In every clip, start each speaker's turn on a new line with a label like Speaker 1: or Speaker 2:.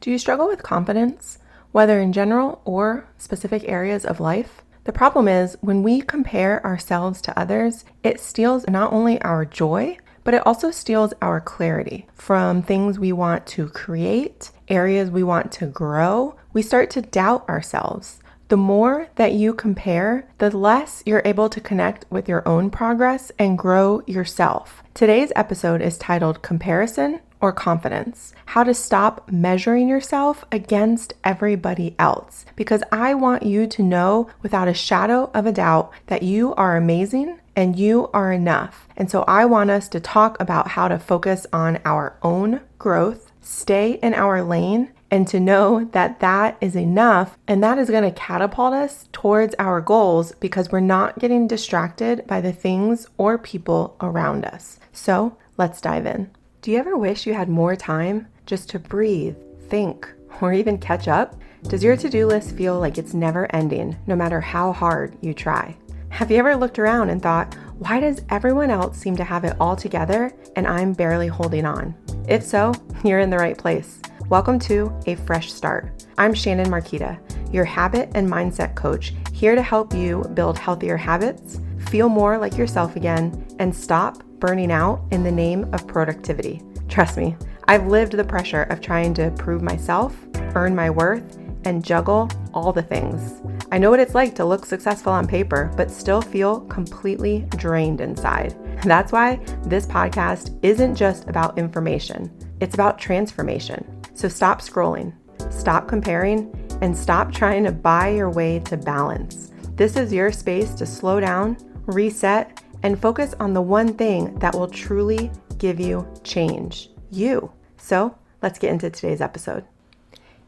Speaker 1: Do you struggle with confidence, whether in general or specific areas of life? The problem is when we compare ourselves to others, it steals not only our joy, but it also steals our clarity from things we want to create, areas we want to grow. We start to doubt ourselves. The more that you compare, the less you're able to connect with your own progress and grow yourself. Today's episode is titled Comparison or Confidence: How to Stop Measuring Yourself Against Everybody Else. Because I want you to know without a shadow of a doubt that you are amazing and you are enough. And so I want us to talk about how to focus on our own growth, stay in our lane, and to know that that is enough, and that is going to catapult us towards our goals because we're not getting distracted by the things or people around us. So let's dive in. Do you ever wish you had more time just to breathe, think, or even catch up? Does your to-do list feel like it's never ending, no matter how hard you try? Have you ever looked around and thought, why does everyone else seem to have it all together and I'm barely holding on? If so, you're in the right place. Welcome to A Fresh Start. I'm Shannon Marquita, your habit and mindset coach, here to help you build healthier habits, feel more like yourself again, and stop burning out in the name of productivity. Trust me, I've lived the pressure of trying to prove myself, earn my worth, and juggle all the things. I know what it's like to look successful on paper, but still feel completely drained inside. That's why this podcast isn't just about information, it's about transformation. So stop scrolling, stop comparing, and stop trying to buy your way to balance. This is your space to slow down, reset, and focus on the one thing that will truly give you change, you. So let's get into today's episode.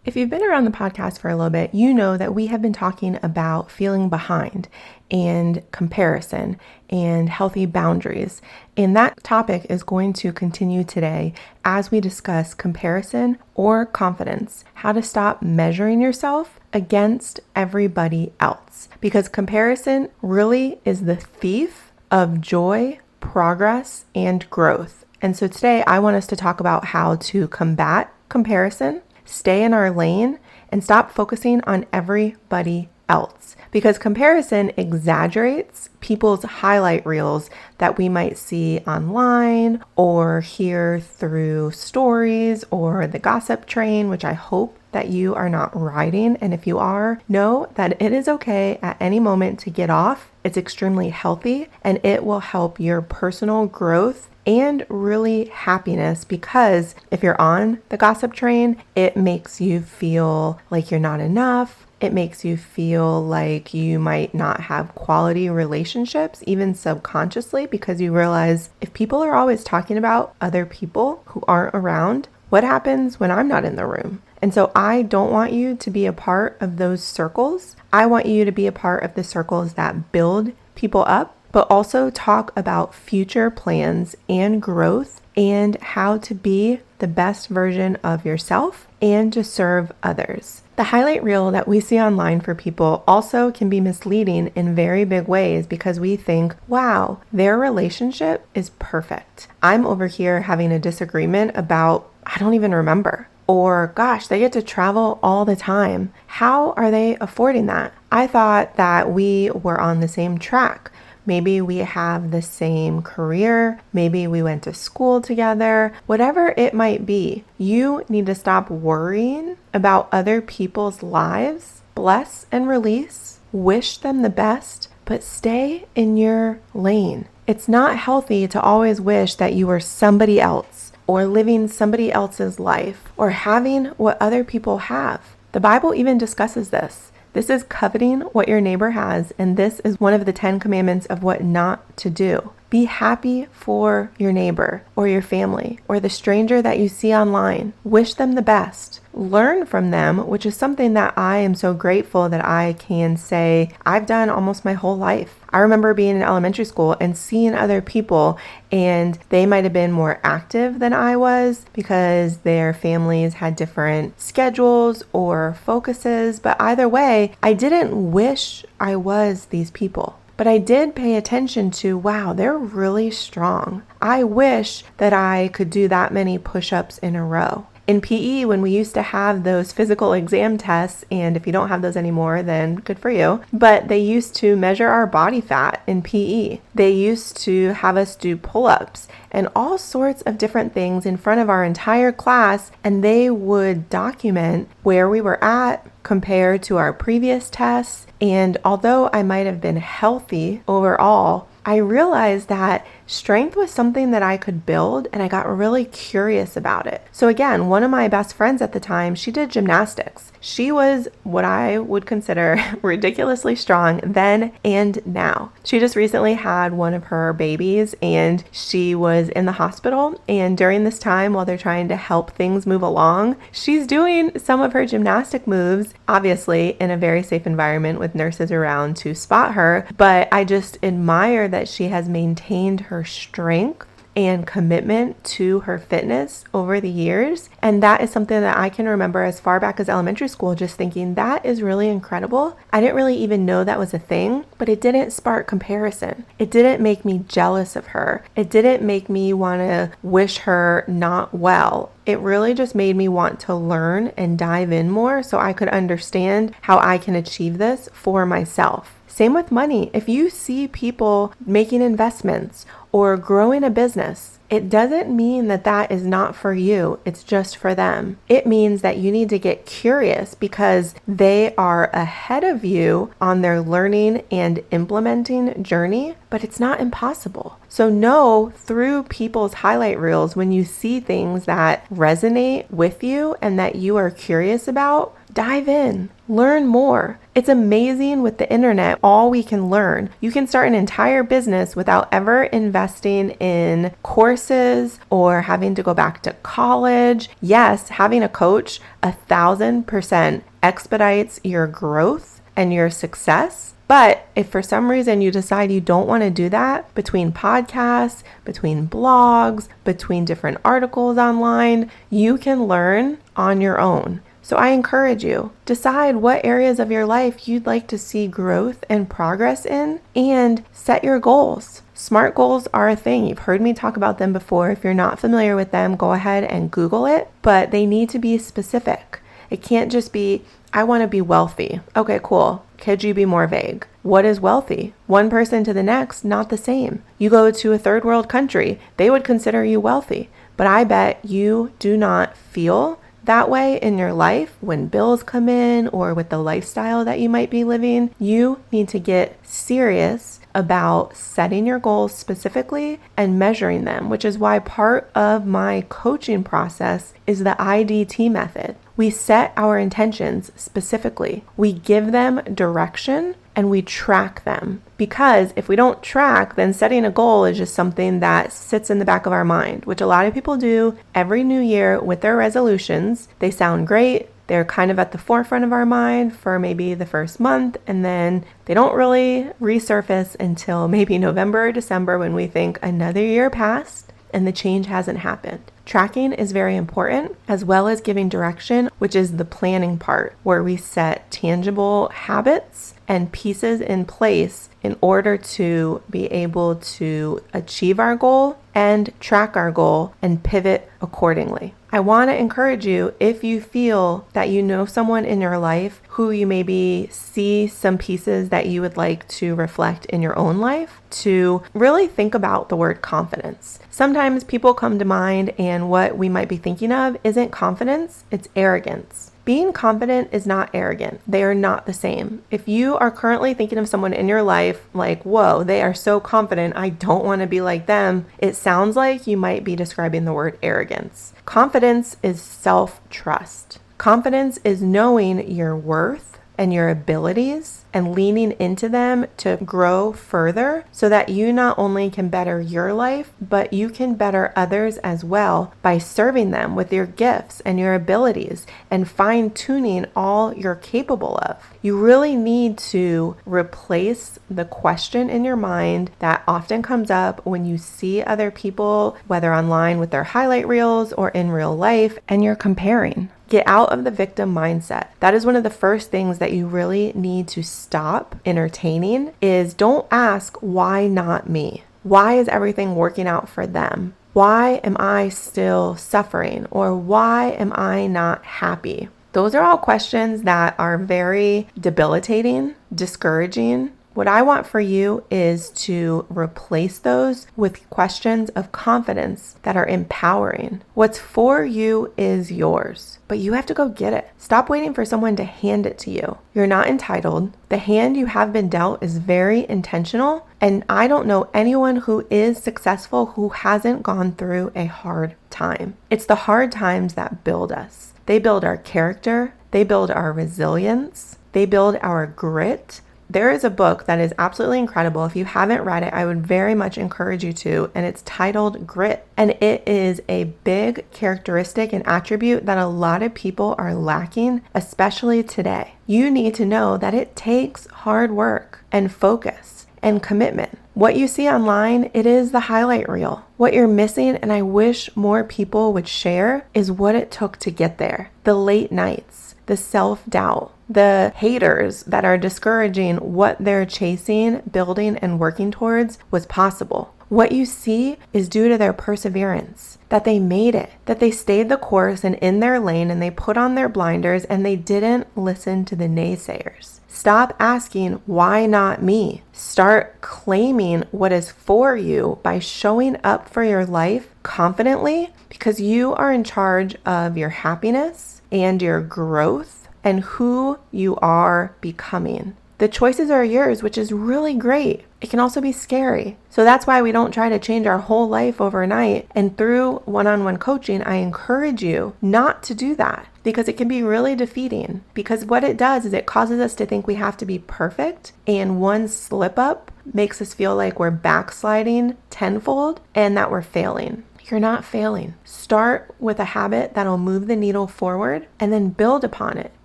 Speaker 1: If you've been around the podcast for a little bit, you know that we have been talking about feeling behind and comparison and healthy boundaries. And that topic is going to continue today as we discuss comparison or confidence, how to stop measuring yourself against everybody else. Because comparison really is the thief of joy, progress, and growth. And so today I want us to talk about how to combat comparison, stay in our lane, and stop focusing on everybody else. Because comparison exaggerates people's highlight reels that we might see online or hear through stories or the gossip train, which I hope that you are not riding. And if you are, know that it is okay at any moment to get off. It's extremely healthy and it will help your personal growth and really happiness, because if you're on the gossip train, it makes you feel like you're not enough. It makes you feel like you might not have quality relationships, even subconsciously, because you realize if people are always talking about other people who aren't around, what happens when I'm not in the room? And so I don't want you to be a part of those circles. I want you to be a part of the circles that build people up, but also talk about future plans and growth and how to be the best version of yourself and to serve others. The highlight reel that we see online for people also can be misleading in very big ways because we think, wow, their relationship is perfect. I'm over here having a disagreement about, I don't even remember. Or gosh, they get to travel all the time. How are they affording that? I thought that we were on the same track. Maybe we have the same career. Maybe we went to school together. Whatever it might be, you need to stop worrying about other people's lives. Bless and release. Wish them the best, but stay in your lane. It's not healthy to always wish that you were somebody else or living somebody else's life or having what other people have. The Bible even discusses this. This is coveting what your neighbor has, and this is one of the 10 commandments of what not to do. Be happy for your neighbor or your family or the stranger that you see online. Wish them the best. Learn from them, which is something that I am so grateful that I can say I've done almost my whole life. I remember being in elementary school and seeing other people, and they might have been more active than I was because their families had different schedules or focuses. But either way, I didn't wish I was these people. But I did pay attention to, wow, they're really strong. I wish that I could do that many push-ups in a row. In PE, when we used to have those physical exam tests, and if you don't have those anymore, then good for you, but they used to measure our body fat in PE. They used to have us do pull-ups and all sorts of different things in front of our entire class, and they would document where we were at compared to our previous tests. And although I might have been healthy overall, I realized that strength was something that I could build, and I got really curious about it. So again, one of my best friends at the time, she did gymnastics. She was what I would consider ridiculously strong then and now. She just recently had one of her babies, and she was in the hospital. And during this time, while they're trying to help things move along, she's doing some of her gymnastic moves, obviously in a very safe environment with nurses around to spot her. But I just admire that she has maintained her strength and commitment to her fitness over the years. And that is something that I can remember as far back as elementary school, just thinking that is really incredible. I didn't really even know that was a thing, but it didn't spark comparison. It didn't make me jealous of her. It didn't make me want to wish her not well. It really just made me want to learn and dive in more so I could understand how I can achieve this for myself. Same with money. If you see people making investments or growing a business, it doesn't mean that that is not for you. It's just for them. It means that you need to get curious because they are ahead of you on their learning and implementing journey, but it's not impossible. So know through people's highlight reels when you see things that resonate with you and that you are curious about, dive in, learn more. It's amazing with the internet, all we can learn. You can start an entire business without ever investing in courses or having to go back to college. Yes, having a coach 1,000% expedites your growth and your success. But if for some reason you decide you don't want to do that, between podcasts, between blogs, between different articles online, you can learn on your own. So I encourage you, decide what areas of your life you'd like to see growth and progress in, and set your goals. SMART goals are a thing. You've heard me talk about them before. If you're not familiar with them, go ahead and Google it, but they need to be specific. It can't just be, I want to be wealthy. Okay, cool. Could you be more vague? What is wealthy? One person to the next, not the same. You go to a third world country, they would consider you wealthy, but I bet you do not feel that way in your life when bills come in or with the lifestyle that you might be living. You need to get serious about setting your goals specifically and measuring them, which is why part of my coaching process is the IDT method. We set our intentions specifically. We give them direction and we track them. Because if we don't track, then setting a goal is just something that sits in the back of our mind, which a lot of people do every new year with their resolutions. They sound great. They're kind of at the forefront of our mind for maybe the first month, and then they don't really resurface until maybe November or December when we think another year passed and the change hasn't happened. Tracking is very important, as well as giving direction, which is the planning part, where we set tangible habits and pieces in place in order to be able to achieve our goal and track our goal and pivot accordingly. I want to encourage you, if you feel that you know someone in your life who you maybe see some pieces that you would like to reflect in your own life, to really think about the word confidence. Sometimes people come to mind and what we might be thinking of isn't confidence, it's arrogance. Being confident is not arrogant. They are not the same. If you are currently thinking of someone in your life like, whoa, they are so confident, I don't want to be like them, it sounds like you might be describing the word arrogance. Confidence is self-trust. Confidence is knowing your worth and your abilities and leaning into them to grow further so that you not only can better your life, but you can better others as well by serving them with your gifts and your abilities and fine-tuning all you're capable of. You really need to replace the question in your mind that often comes up when you see other people, whether online with their highlight reels or in real life, and you're comparing. Get out of the victim mindset. That is one of the first things that you really need to stop entertaining is don't ask, why not me? Why is everything working out for them? Why am I still suffering? Or why am I not happy? Those are all questions that are very debilitating, discouraging. What I want for you is to replace those with questions of confidence that are empowering. What's for you is yours, but you have to go get it. Stop waiting for someone to hand it to you. You're not entitled. The hand you have been dealt is very intentional, and I don't know anyone who is successful who hasn't gone through a hard time. It's the hard times that build us. They build our character, they build our resilience, they build our grit. There is a book that is absolutely incredible. If you haven't read it, I would very much encourage you to, and it's titled Grit. And it is a big characteristic and attribute that a lot of people are lacking, especially today. You need to know that it takes hard work and focus and commitment. What you see online, it is the highlight reel. What you're missing, and I wish more people would share, is what it took to get there. The late nights, the self-doubt, the haters that are discouraging what they're chasing, building, and working towards was possible. What you see is due to their perseverance, that they made it, that they stayed the course and in their lane, and they put on their blinders and they didn't listen to the naysayers. Stop asking, why not me? Start claiming what is for you by showing up for your life confidently, because you are in charge of your happiness and your growth and who you are becoming. The choices are yours, which is really great. It can also be scary. So that's why we don't try to change our whole life overnight. And through one-on-one coaching, I encourage you not to do that, because it can be really defeating. Because what it does is it causes us to think we have to be perfect, and one slip up makes us feel like we're backsliding tenfold and that we're failing. You're not failing. Start with a habit that'll move the needle forward and then build upon it.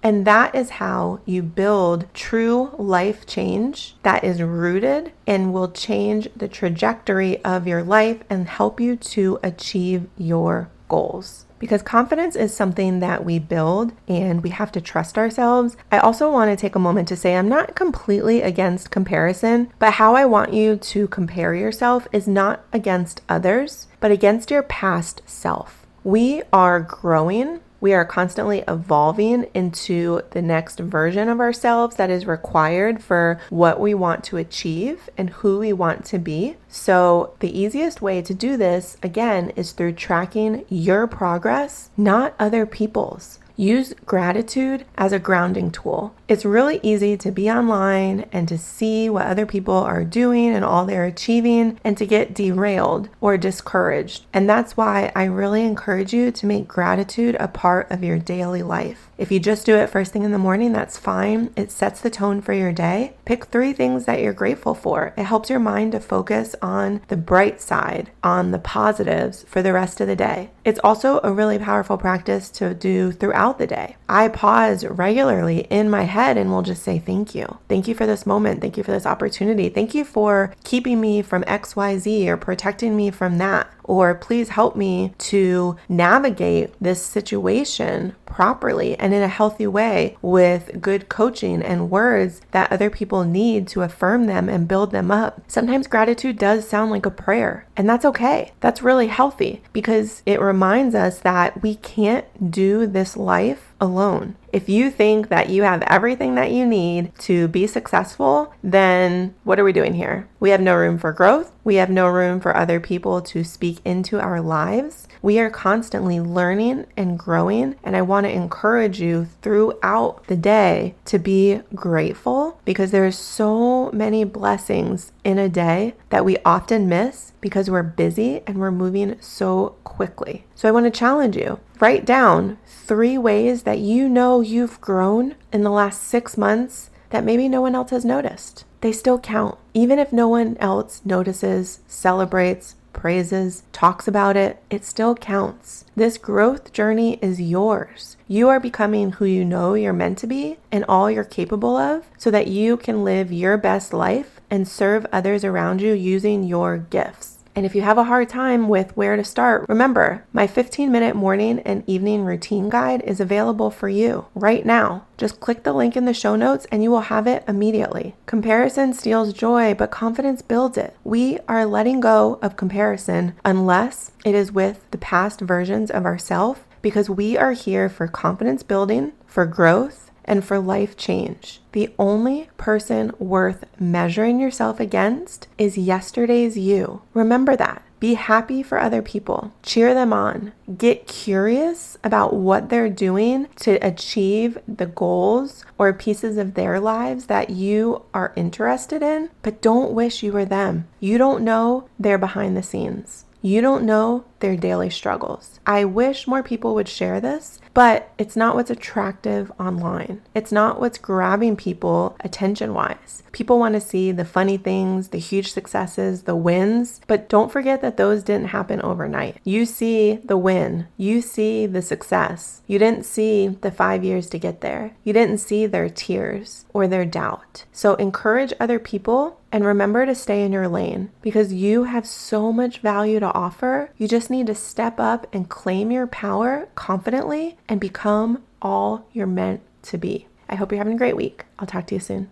Speaker 1: And that is how you build true life change that is rooted and will change the trajectory of your life and help you to achieve your goals. Because confidence is something that we build and we have to trust ourselves. I also want to take a moment to say I'm not completely against comparison, but how I want you to compare yourself is not against others, but against your past self. We are growing. We are constantly evolving into the next version of ourselves that is required for what we want to achieve and who we want to be. So the easiest way to do this, again, is through tracking your progress, not other people's. Use gratitude as a grounding tool. It's really easy to be online and to see what other people are doing and all they're achieving and to get derailed or discouraged. And that's why I really encourage you to make gratitude a part of your daily life. If you just do it first thing in the morning, that's fine. It sets the tone for your day. Pick 3 things that you're grateful for. It helps your mind to focus on the bright side, on the positives for the rest of the day. It's also a really powerful practice to do throughout the day. I pause regularly in my head and will just say, thank you. Thank you for this moment. Thank you for this opportunity. Thank you for keeping me from XYZ or protecting me from that. Or please help me to navigate this situation properly and in a healthy way with good coaching and words that other people need to affirm them and build them up. Sometimes gratitude does sound like a prayer, and that's okay. That's really healthy because it reminds us that we can't do this life alone. If you think that you have everything that you need to be successful, then what are we doing here? We have no room for growth. We have no room for other people to speak into our lives. We are constantly learning and growing, and I want to encourage you throughout the day to be grateful because there's so many blessings in a day that we often miss because we're busy and we're moving so quickly. So I want to challenge you. Write down 3 ways that you know you've grown in the last 6 months that maybe no one else has noticed. They still count. Even if no one else notices, celebrates, praises, talks about it, it still counts. This growth journey is yours. You are becoming who you know you're meant to be and all you're capable of so that you can live your best life and serve others around you using your gifts. And if you have a hard time with where to start, remember, my 15-minute morning and evening routine guide is available for you right now. Just click the link in the show notes and you will have it immediately. Comparison steals joy, but confidence builds it. We are letting go of comparison unless it is with the past versions of ourselves, because we are here for confidence building, for growth, and for life change. The only person worth measuring yourself against is yesterday's you. Remember that. Be happy for other people. Cheer them on. Get curious about what they're doing to achieve the goals or pieces of their lives that you are interested in, but don't wish you were them. You don't know their behind the scenes. You don't know their daily struggles. I wish more people would share this, but it's not what's attractive online. It's not what's grabbing people attention-wise. People want to see the funny things, the huge successes, the wins, but don't forget that those didn't happen overnight. You see the win. You see the success. You didn't see the 5 years to get there. You didn't see their tears or their doubt. So encourage other people and remember to stay in your lane, because you have so much value to offer. You just need to step up and claim your power confidently and become all you're meant to be. I hope you're having a great week. I'll talk to you soon.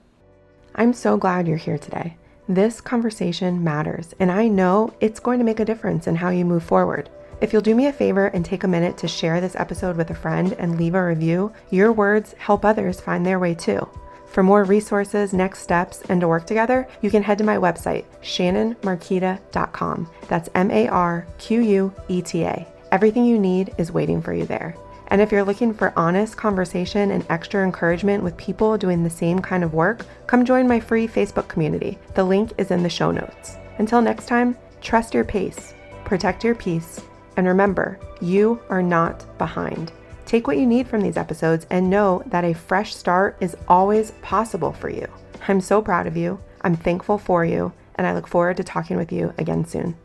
Speaker 1: I'm so glad you're here today. This conversation matters, and I know it's going to make a difference in how you move forward. If you'll do me a favor and take a minute to share this episode with a friend and leave a review, your words help others find their way too. For more resources, next steps, and to work together, you can head to my website, shannonmarquita.com. That's MARQUETA. Everything you need is waiting for you there. And if you're looking for honest conversation and extra encouragement with people doing the same kind of work, come join my free Facebook community. The link is in the show notes. Until next time, trust your pace, protect your peace, and remember, you are not behind. Take what you need from these episodes and know that a fresh start is always possible for you. I'm so proud of you. I'm thankful for you, and I look forward to talking with you again soon.